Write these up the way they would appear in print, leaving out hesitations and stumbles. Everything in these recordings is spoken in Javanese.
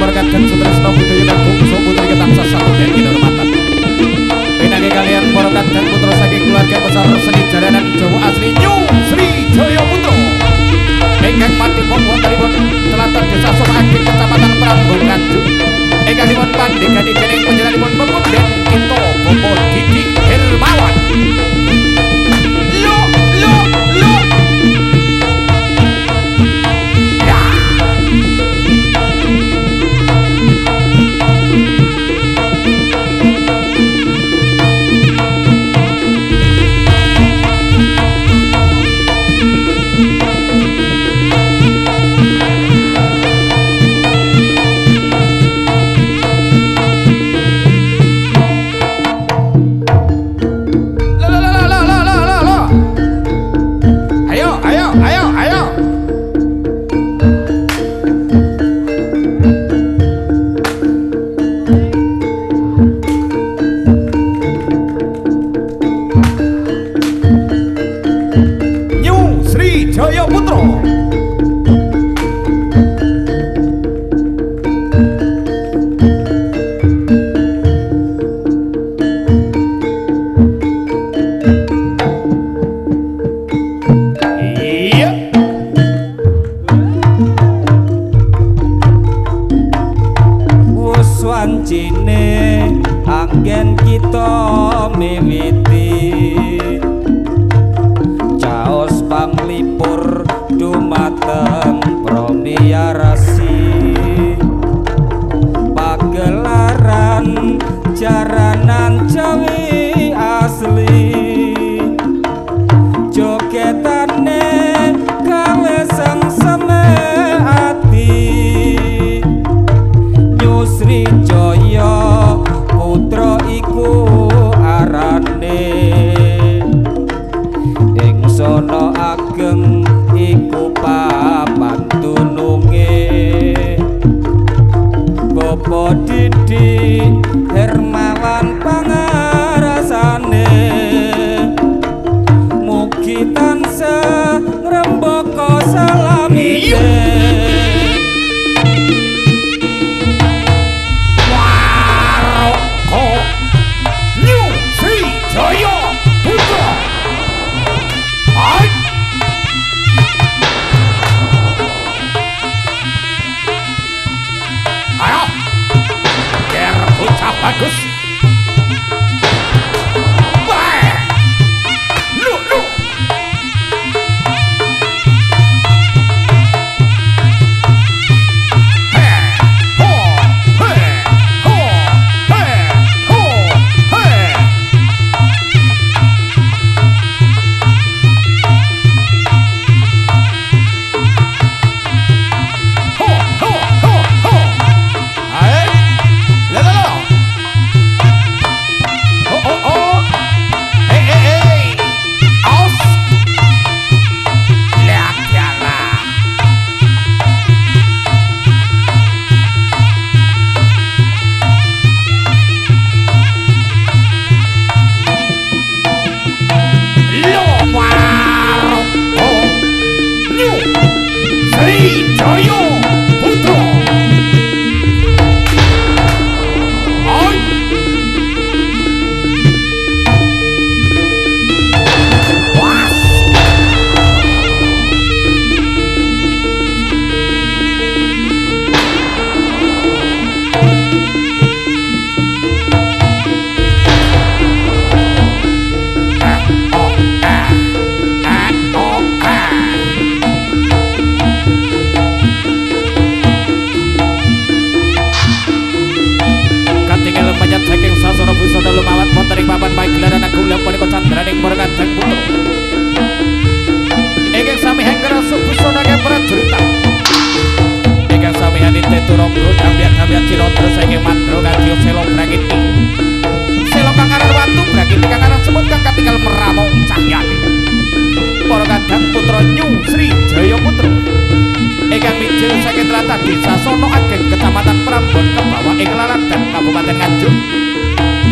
Margadhan Sutresna Budaya Kagung Putri ketansah satu dan kinurmatan. Pinangge kalian para kadang putra saking keluarga besar seni jaranan Jawa asli Nyu Sri Jaya Putra. Ingkang madhepun wontenipun Tlatah Desa Sumaging Kecamatan Prambon Nganjuk. Ingkang dipun pandhegani dening panjenenganipun Pemuda Kita Bapak Didi Hermawan. Lo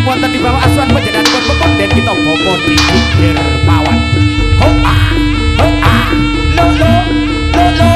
wonten di bawah asuhan panjenenganipun Pemunden Kita Bapak Didi Hermawan. Hoa, hoa, lo lo lo lo.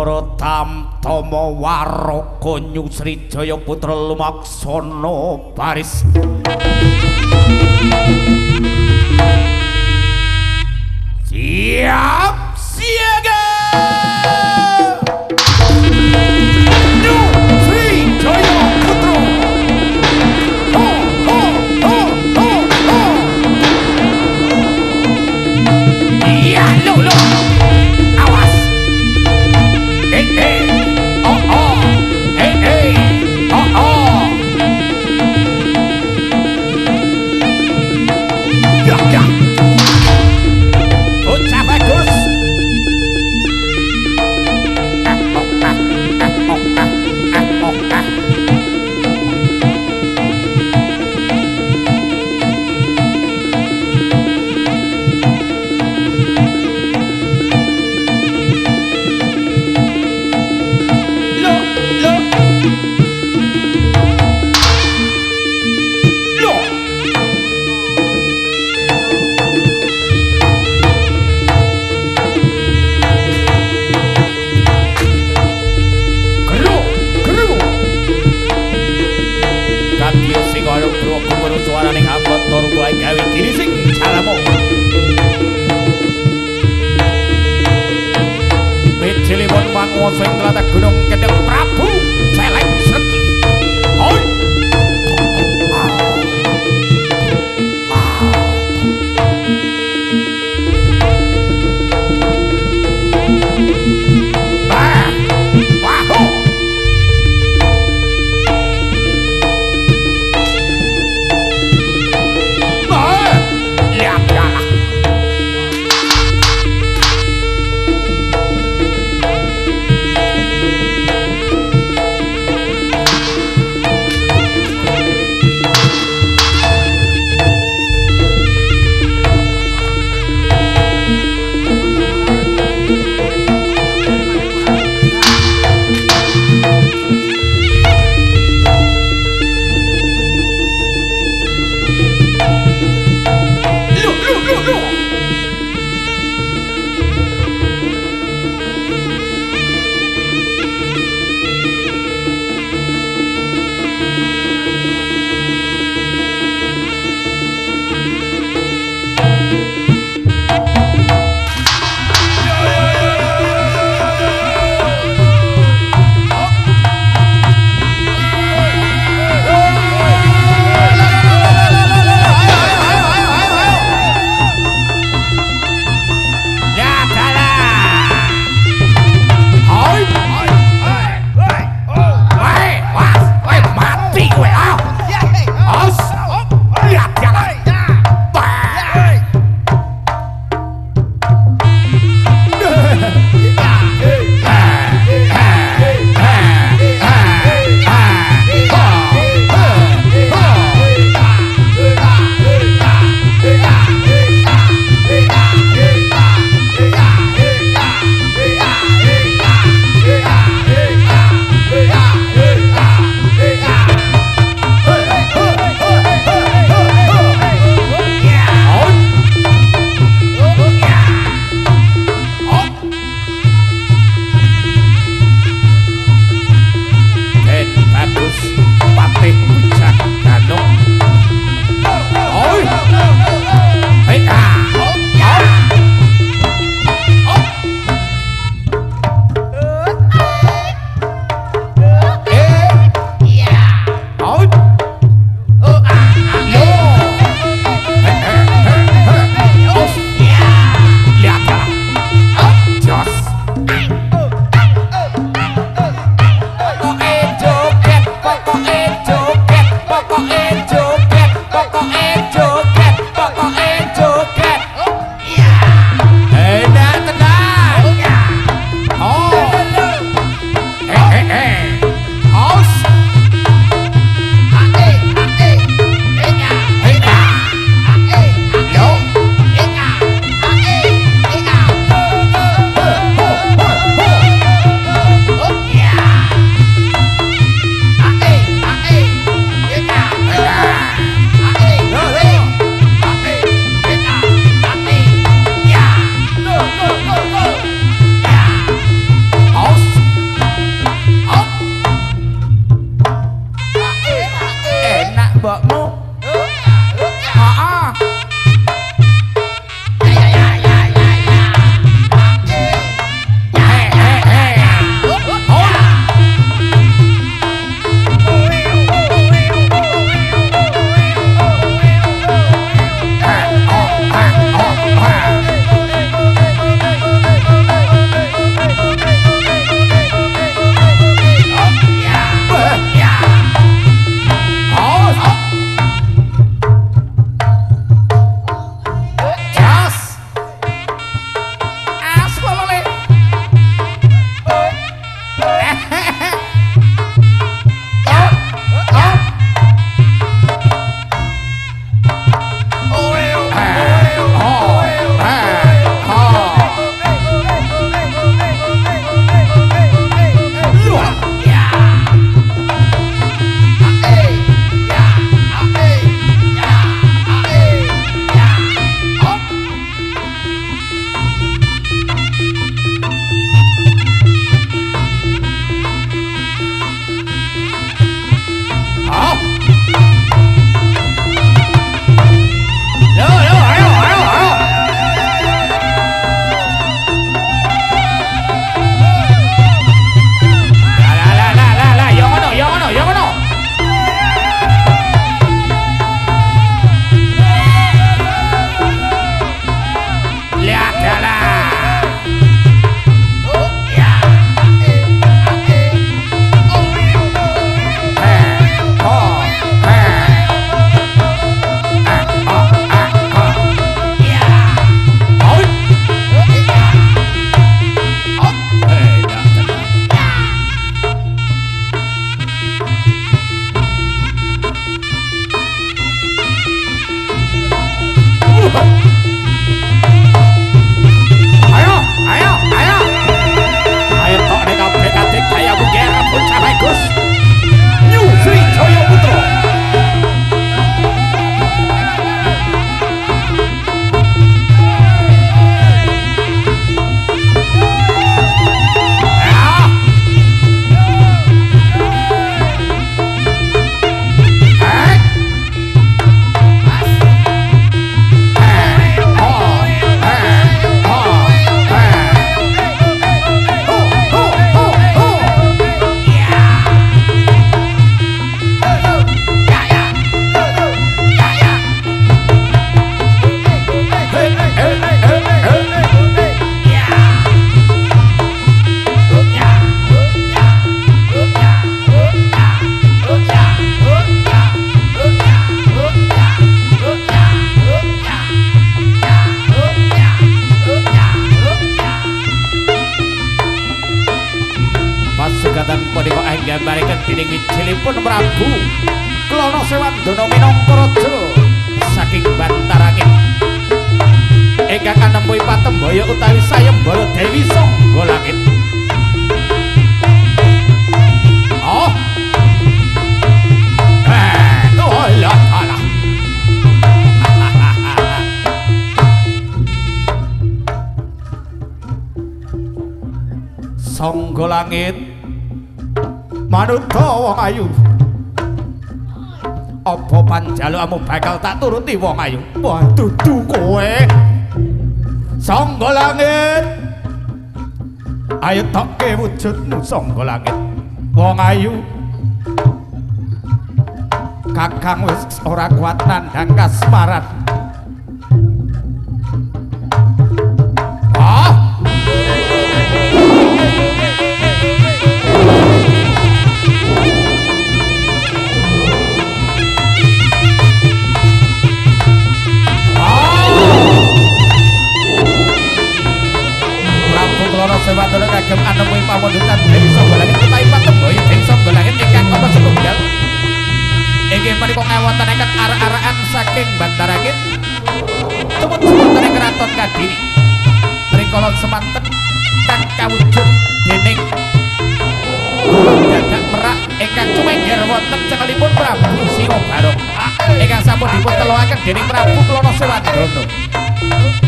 para tamtama waraka Nyusri Jaya putra lumaksana baris siap siaga Nyusri Jaya putra ho ho ho ho ho iya lo awas oh oh oh oh ya bocah bagus suaraning abot tur bae gawe kiri sing calamo Pecilipun manguwasa ing tlatah Gunung Kendheng Prabu Celeng Sregi hoi anggambaripun dening wijilipun Prabu Klana Sewandana minangka raja saking Bantarangin ingkang anemui Patembaya utawi Sayembara Dewi Sangga Langit. Oh. Lah alah. Sangga Langit manungsa wong ayu. Apa panjalukmu bakal tak turuti wong ayu? Wah, dudu kowe. Sangga Langit. Ayo tokke wujudmu Sangga Langit. Wong ayu. Kakang wis ora kuat nandhang kasmaran. Sewandana kagem anemui pamundhutan Dewi Sangga Langit utawi Patembaya Dewi Sangga Langit ingkang ana setunggal. Inggih menika ngawontenaken arak-arakan saking Bantarangin tumut wonten Kraton Kadiri. Rikala semanten kang kawujud dening dadak merak ingkang cumengger wonten cengelipun Prabu Singobarong ingkang sampun dipun teloaken dening Prabu Klana Sewandana.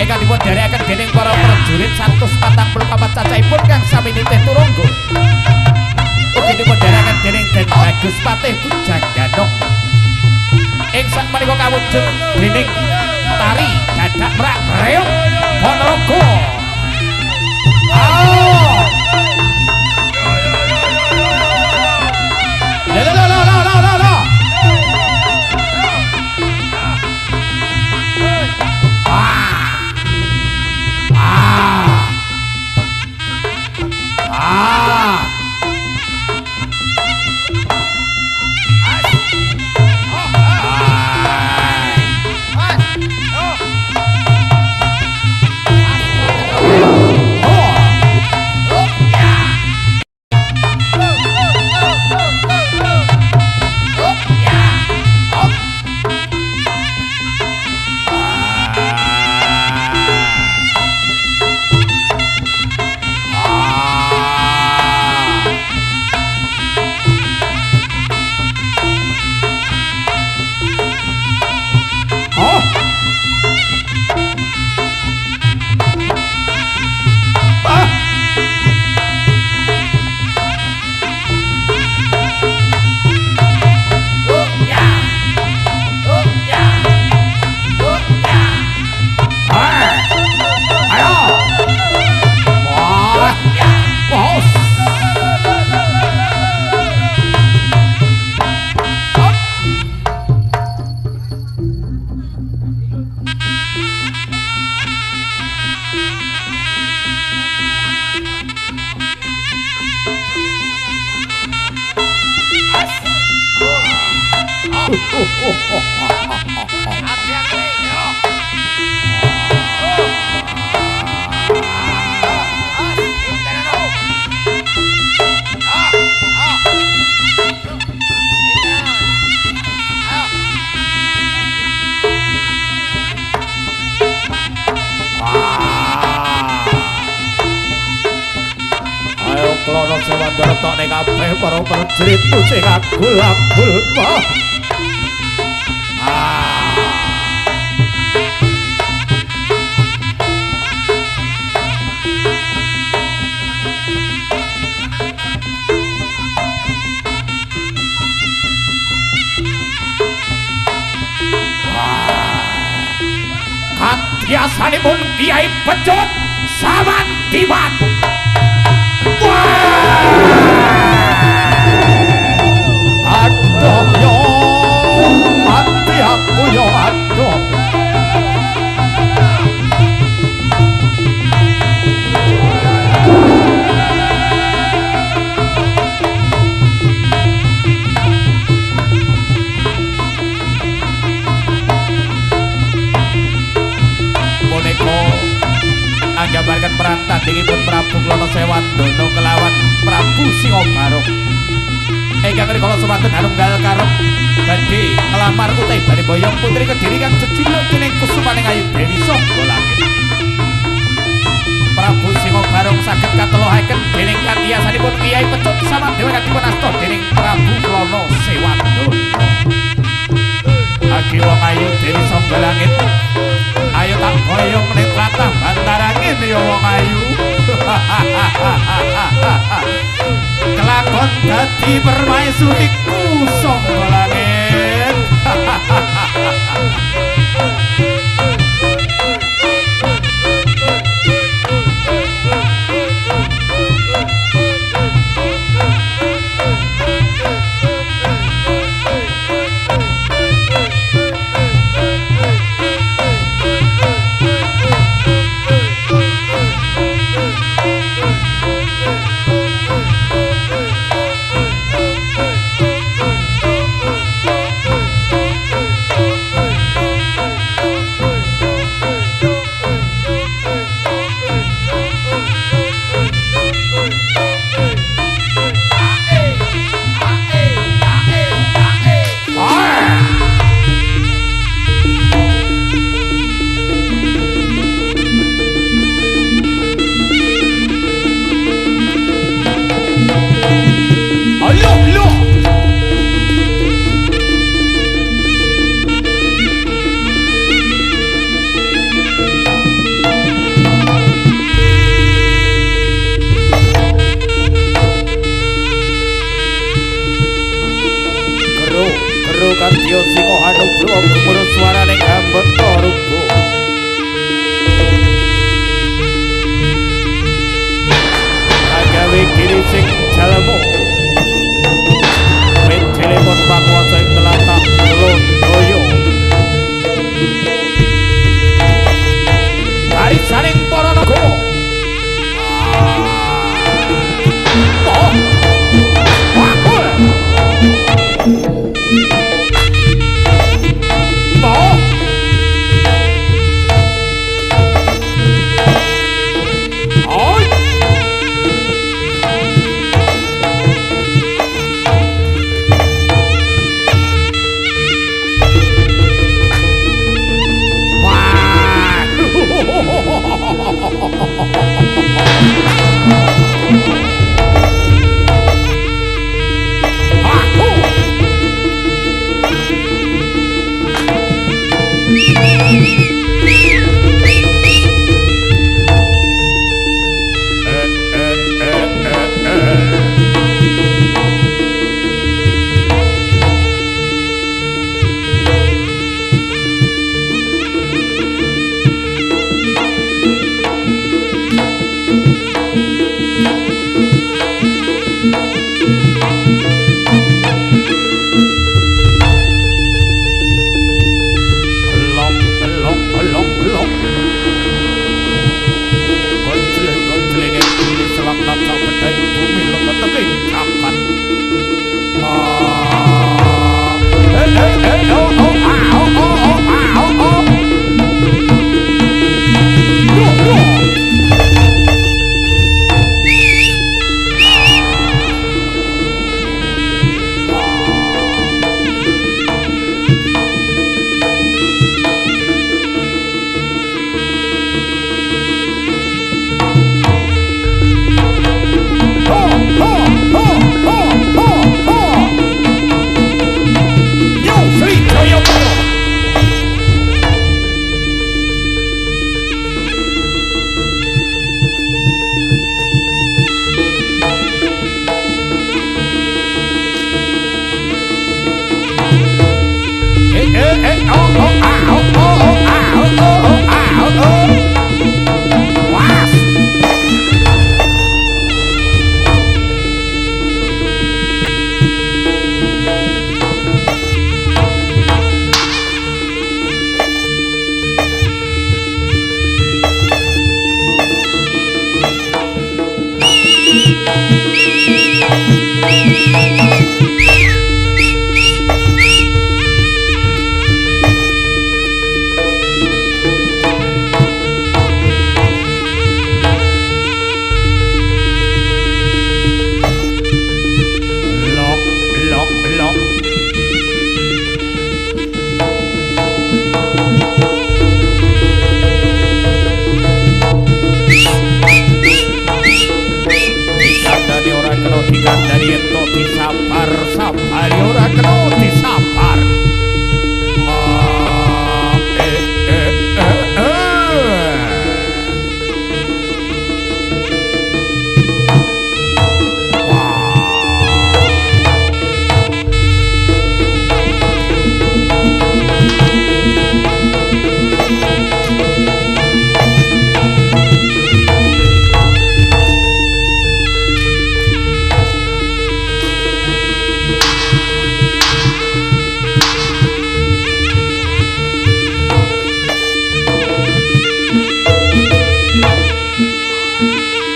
Ingkang dipun dherekaken dening para prajurit 144 cacahipun kang sami nitih turungga. Ugi dipun dherekaken dening Den Bagus Patih Bujanggana. Ing sakmenika kawujud dening tari dadak merak reog Ponorogo. Klana Sewandana tok ning kabeh para prajurit sing agul-agul. Kadyasanipun Kiai Pecut Samantiman. Aduh yo, mati aku yo, aduh. Boneko anggambarkan peran tandingipun Prabu Klana Sewandana kelawan Prabu Singobarong. Ingkang rikala semanten harunggal karep badhe ngelamar utahe badhe boyong putri Kediri kang jejuluk dening kusumaning ayu Dewi Sangga Langit. Prabu Singa Barong saged katelohaken dening kardiyasanipun Kyai Pecut Samandewa kang dipunasta dening Prabu Lono Sewandana. Agi wong ayu Dewi Sangga Langit. Ayo tak boyong ning tlatah bantarangin ya wong ayu. Kelakon dadi permaisuriku Sangga Langit. Kadya Singa Hanubra gumurus swarane gambeta rupa. Agawe kiri sing jalmu. Mencelepon pakuwasa ing tlatah Londaya. Barisaning para nagara.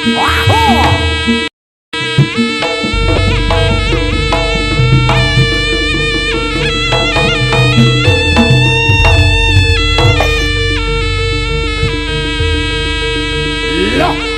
Wahoo! Loh.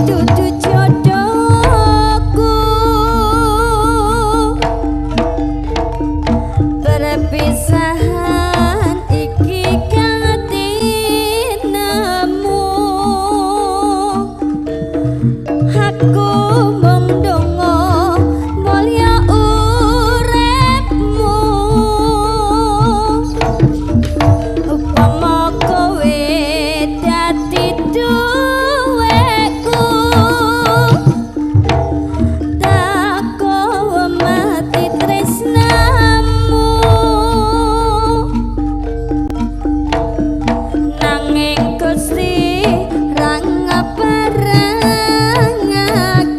dudu jodohku perpisahan iki katinamu aku mung ndonga mulya uripmu upama kowe dadi duweku tak kowe mati tresnamu nanging Gusti ra ngaparangake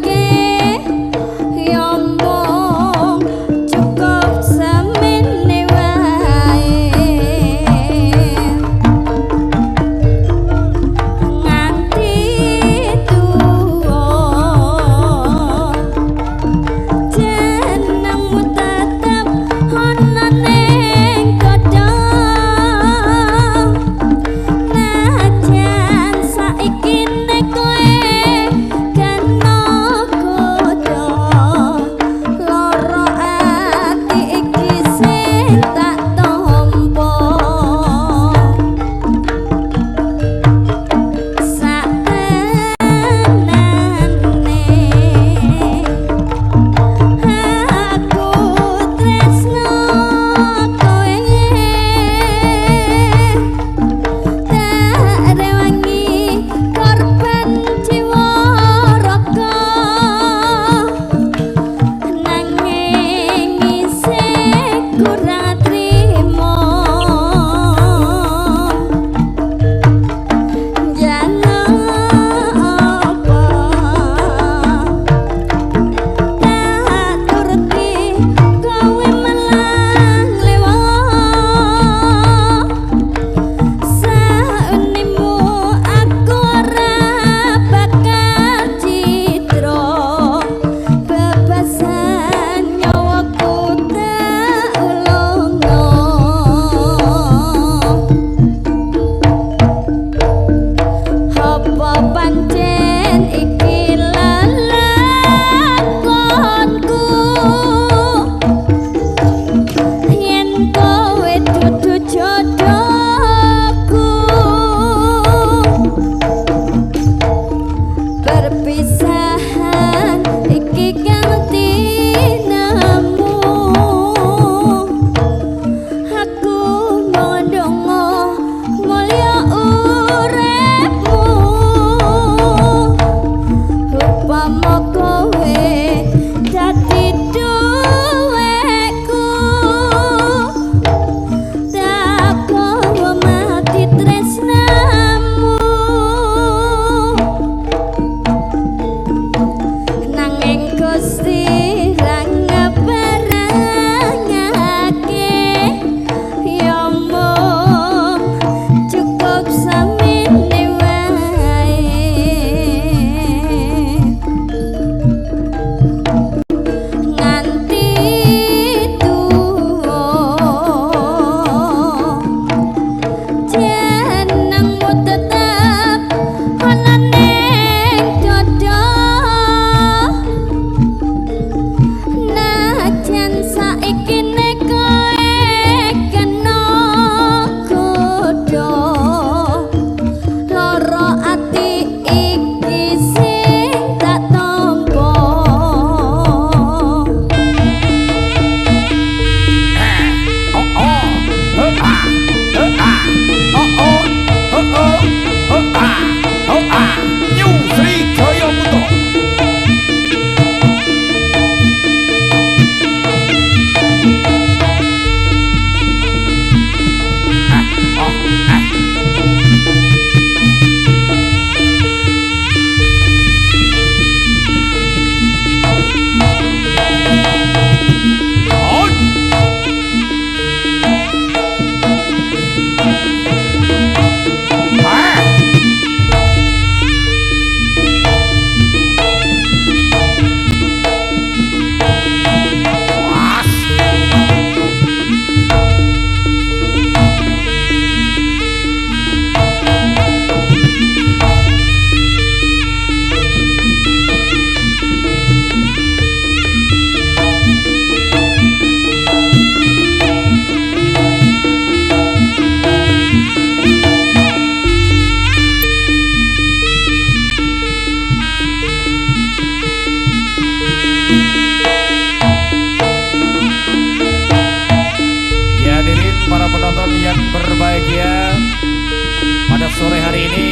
sore hari ini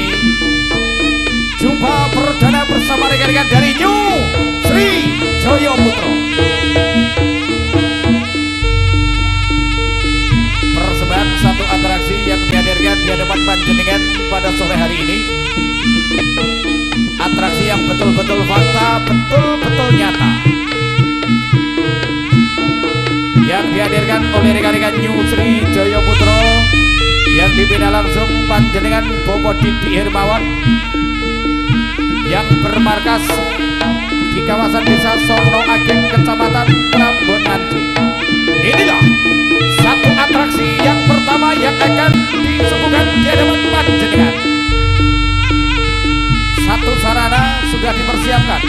jumpa perdana bersama rekan-rekan dari New Sri Jaya Putra. Persembahan satu atraksi yang dihadirkan di hadapan panjenengan pada sore hari ini. Atraksi yang betul-betul fakta, betul-betul nyata, yang dihadirkan oleh rekan-rekan New Sri Jaya Putra yang dibina langsung panjenengan Bapak Didi Hermawan yang bermarkas di kawasan Desa Sono Ageng, Kecamatan Prambon Nganjuk. Inilah satu atraksi yang pertama yang akan disuguhkan di hadapan panjenengan. Satu sarana sudah dipersiapkan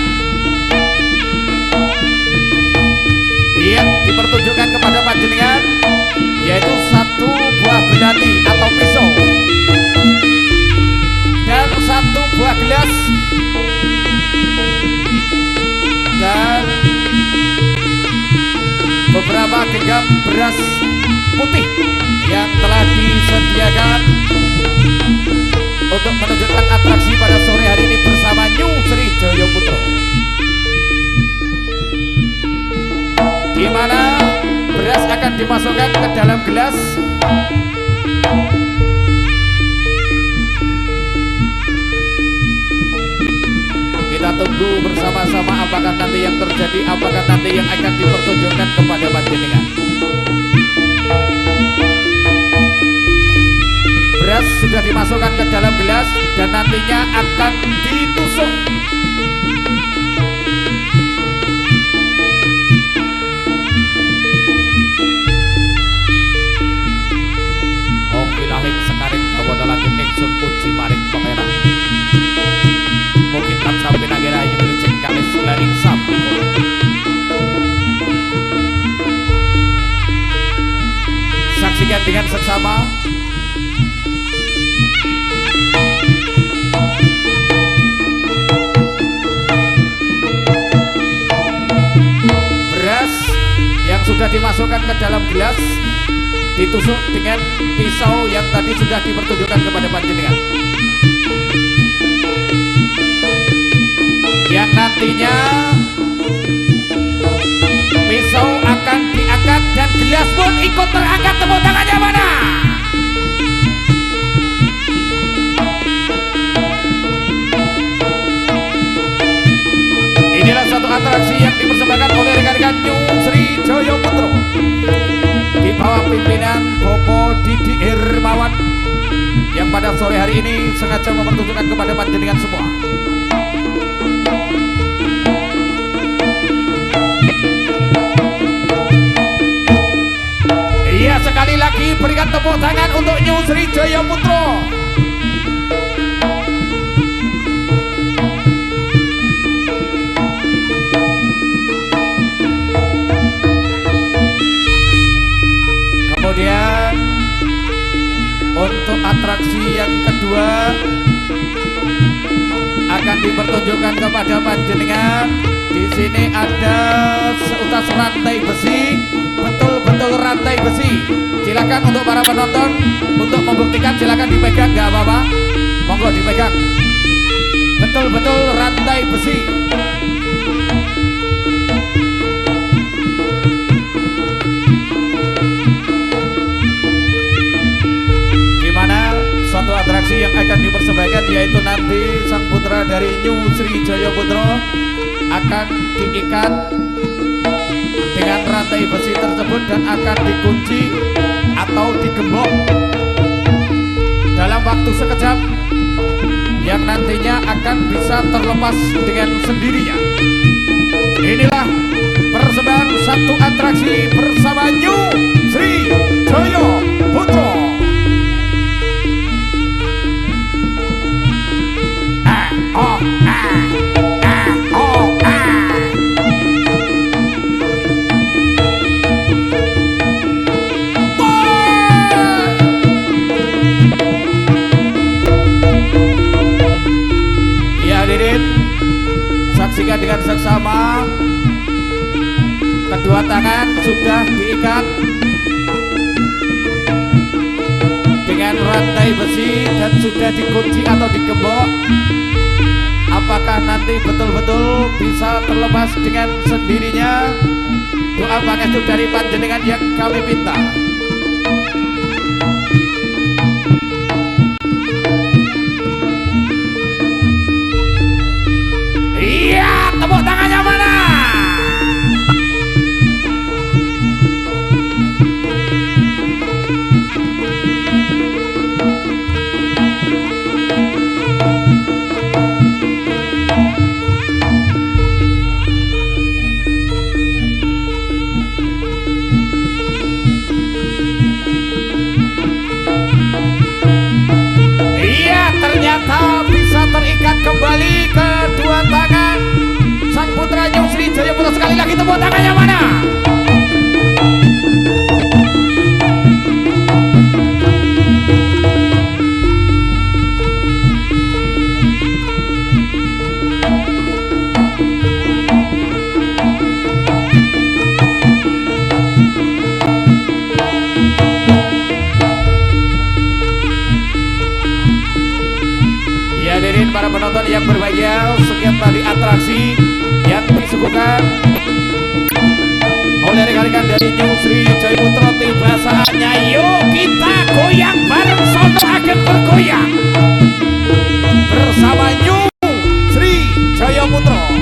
yang dipertunjukkan kepada panjenengan, yaitu satu buah belati atau pisau dan satu buah gelas dan beberapa genggam beras putih yang telah disediakan untuk menunjukkan atraksi pada sore hari ini bersama New Sri Jaya Putra, di mana beras akan dimasukkan ke dalam gelas. Kita tunggu bersama-sama apakah nanti yang terjadi, apakah nanti yang akan dipertunjukkan kepada panjenengan. Beras sudah dimasukkan ke dalam gelas dan nantinya akan ditusuk. Lahing sekaring bawa lagi ingsun puji maring pangeran. Mungkin tak sampai nagera ayu menuju kalis laring sampai. Saksikan dengan seksama beras yang sudah dimasukkan ke dalam gelas ditusuk dengan pisau yang tadi sudah dipertunjukkan kepada panjenengan, yang nantinya pisau akan diangkat dan gelas pun ikut terangkat. Tepuk tangannya mana? Inilah satu atraksi yang dipersembahkan oleh rekan-rekan New Sri Jaya Putra di bawah pimpinan Bapak Didi Hermawan yang pada sore hari ini sengaja mempertunjukkan kepada panjenengan semua. Iya, sekali lagi berikan tepuk tangan untuk New Sri Jaya Putra. Kemudian untuk atraksi yang kedua akan dipertunjukkan kepada panjenengan. Di sini ada seutas rantai besi, betul-betul rantai besi. Silakan untuk para penonton untuk membuktikan, silakan dipegang, nggak apa-apa. Monggo dipegang. Betul-betul rantai besi. Satu atraksi yang akan dipersembahkan yaitu nanti sang putra dari New Sri Jaya Putra akan diikat dengan rantai besi tersebut dan akan dikunci atau digembok dalam waktu sekejap yang nantinya akan bisa terlepas dengan sendirinya. Inilah persembahan satu atraksi bersama New Sri Jaya Putra. Saksikan dengan seksama, kedua tangan sudah diikat dengan rantai besi dan sudah dikunci atau digembok. Apakah nanti betul-betul bisa terlepas dengan sendirinya? Doa pangestu dari panjenengan yang kami minta. Iya, tepuk tangannya mana? Terikat kembali kedua tangan sang putra Nyung Sri Jaya Putra. Sekali lagi tepuk tangannya mana? Para penonton yang berbahagia, sekian tadi atraksi yang disuguhkan oleh rekan-rekan dari Nyung Sri Jaya Putra. Tiba saatnya yuk kita goyang bareng, sono agen bergoyang bersama Nyung Sri Jaya Putra.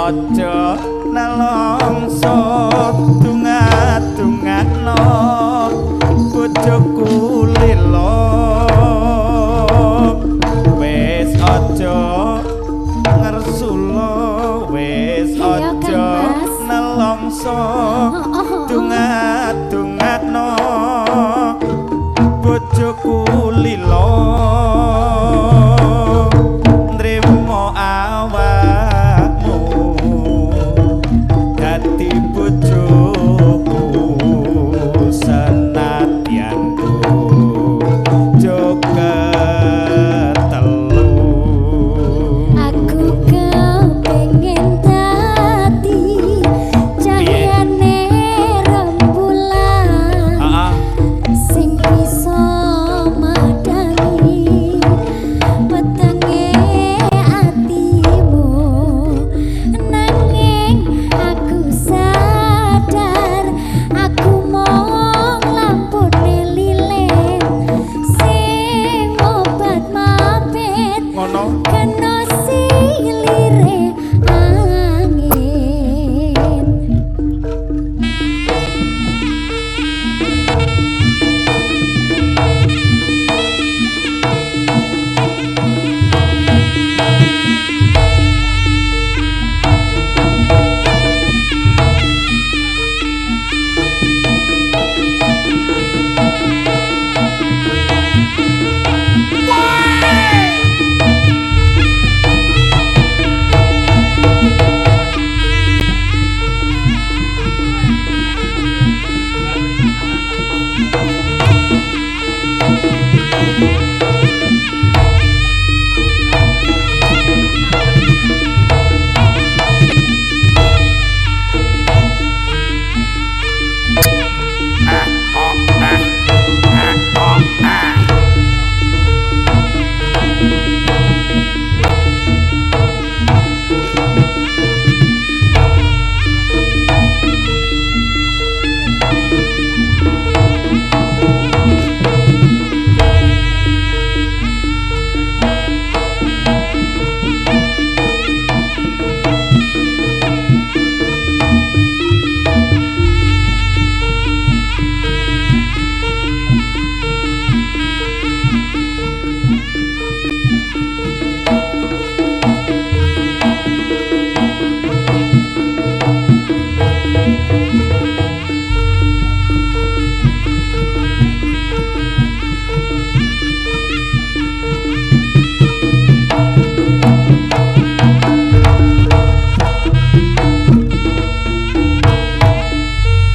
aja nelongso tungat-tungatno bojoku lilo wis aja ngersula wis aja nelongso tungat-tungatno bojoku lilo nrimo awakmu dadi bojoku senadyan joget telu aku kepengin dadi cahyane rembulan sing bisa madani wetenge atimu nanging aku sadar aku mung lampune lilin sing obat mapit ngono kena silire angin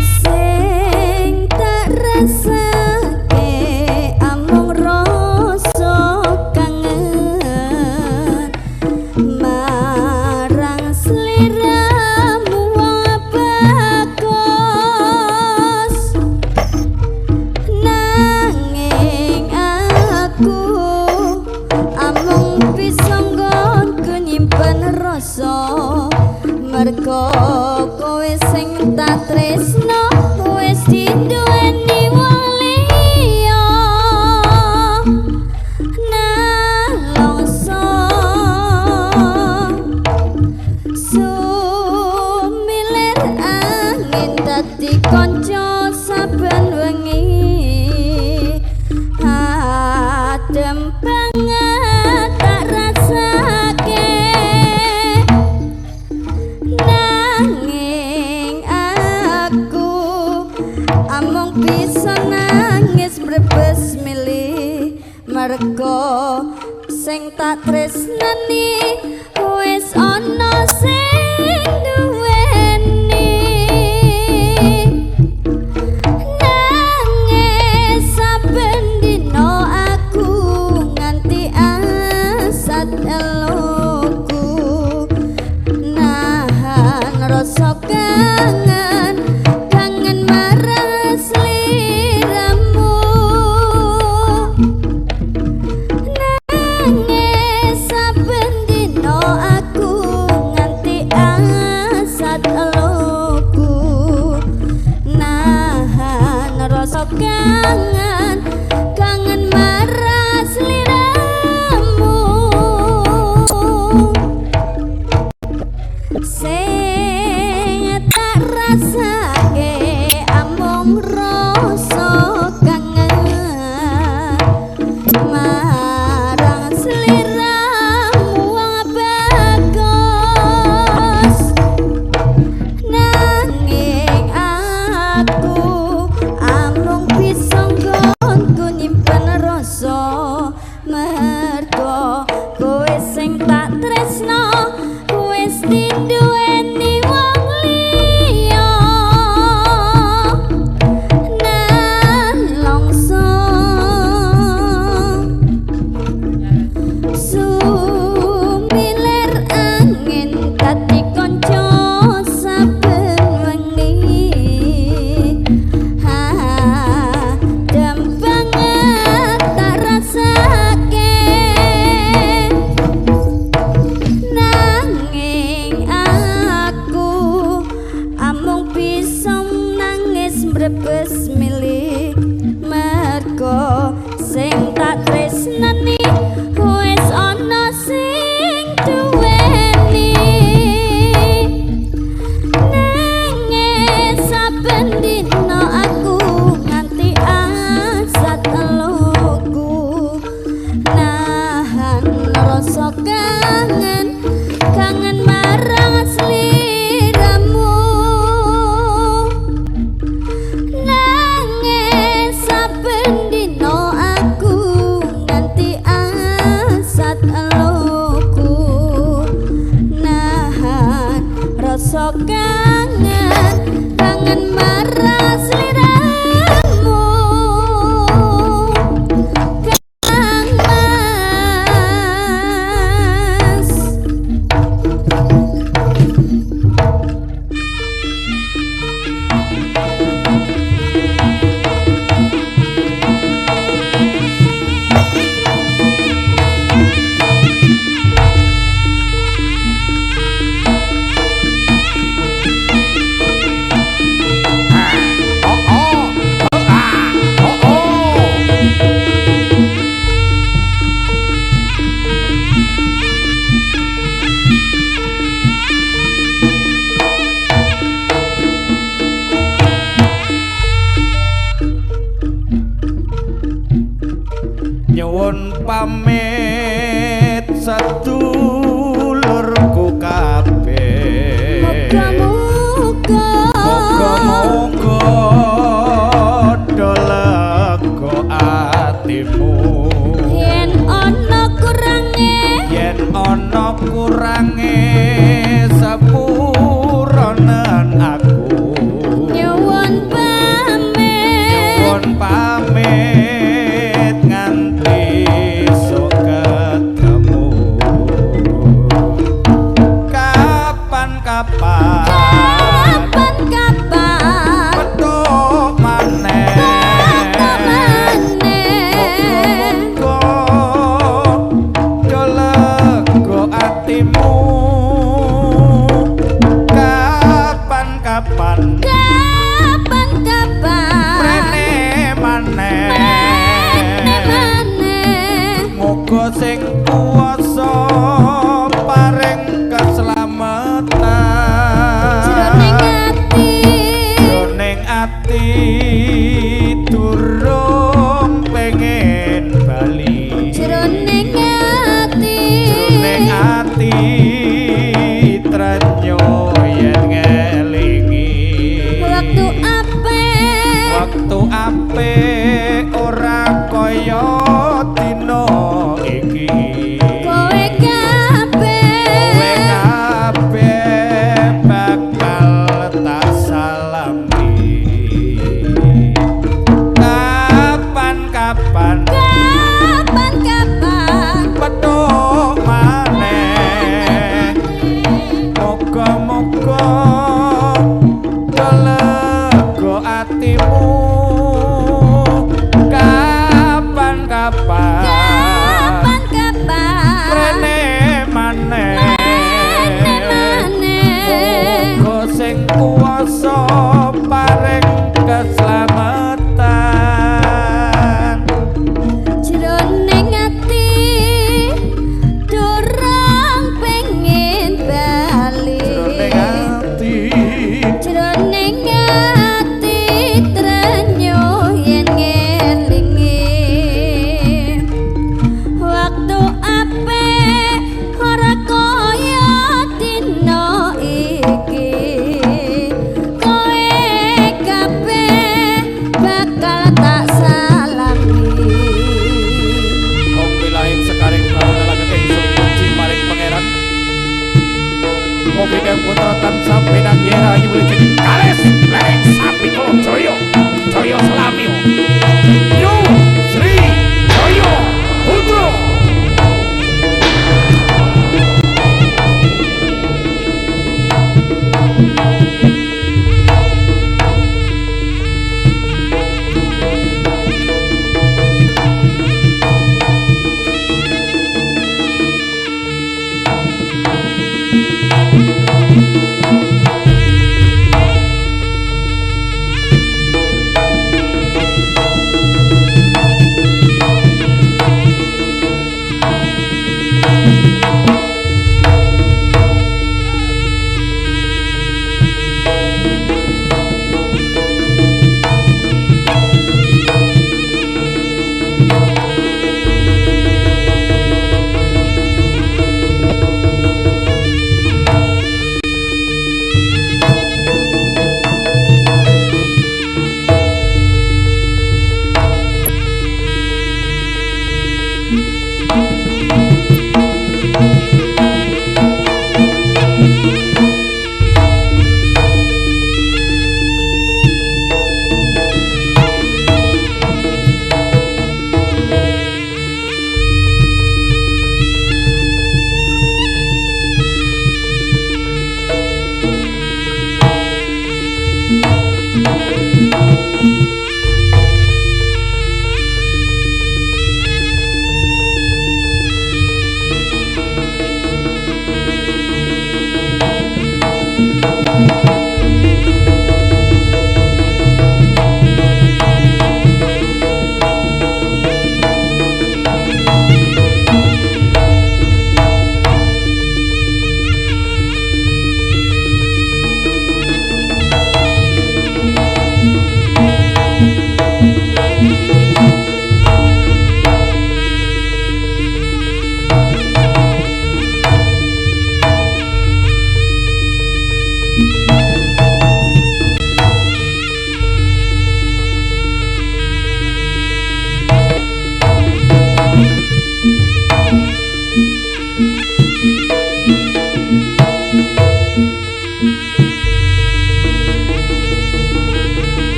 sing tak rasake amung rasa kangen marang sliramu bagus nanging aku amung bisa nggonku nyimpen rasa mergo kowe sing tak tresno wis diduweni wong liya nalongso sumilir angin dadi kanca saben wengi adem banget tak rasake nanging aku duweni wong liya nelongso sumilir angin dadi kanca saben wengi dem banget tak rasake nanging aku amung bisa nangis mbrebes milih mergo sing tak tresnani wis ana sing duweni nangis saben dina aku nganti asat eluku nahan rasa kangen marang sliramu nangis saben dina aku nganti asat eluku nahan rasa kangen marang sliramu Mas. Nyuwun pamit sedulurku kabeh muga-muga dolego atimu Yen ana kurange sepuranen aku nyuwun pamit nganti sok ketemu kapan-kapan petuk maneh muga-muga dolego atimu kapan-kapan prene maneh muga sing kuwasa paring keselamatan jroning ati durung pengen bali jroning ati trenyo yen ngelingi waktu apik ora kaya dina iki kowe kabeh bakal tak salami kapan-kapan petuk maneh muga-muga dolego atimu Kakang putra tansah pinanggih rayu lecing kalis lereng sapi kula jaya jaya selami yo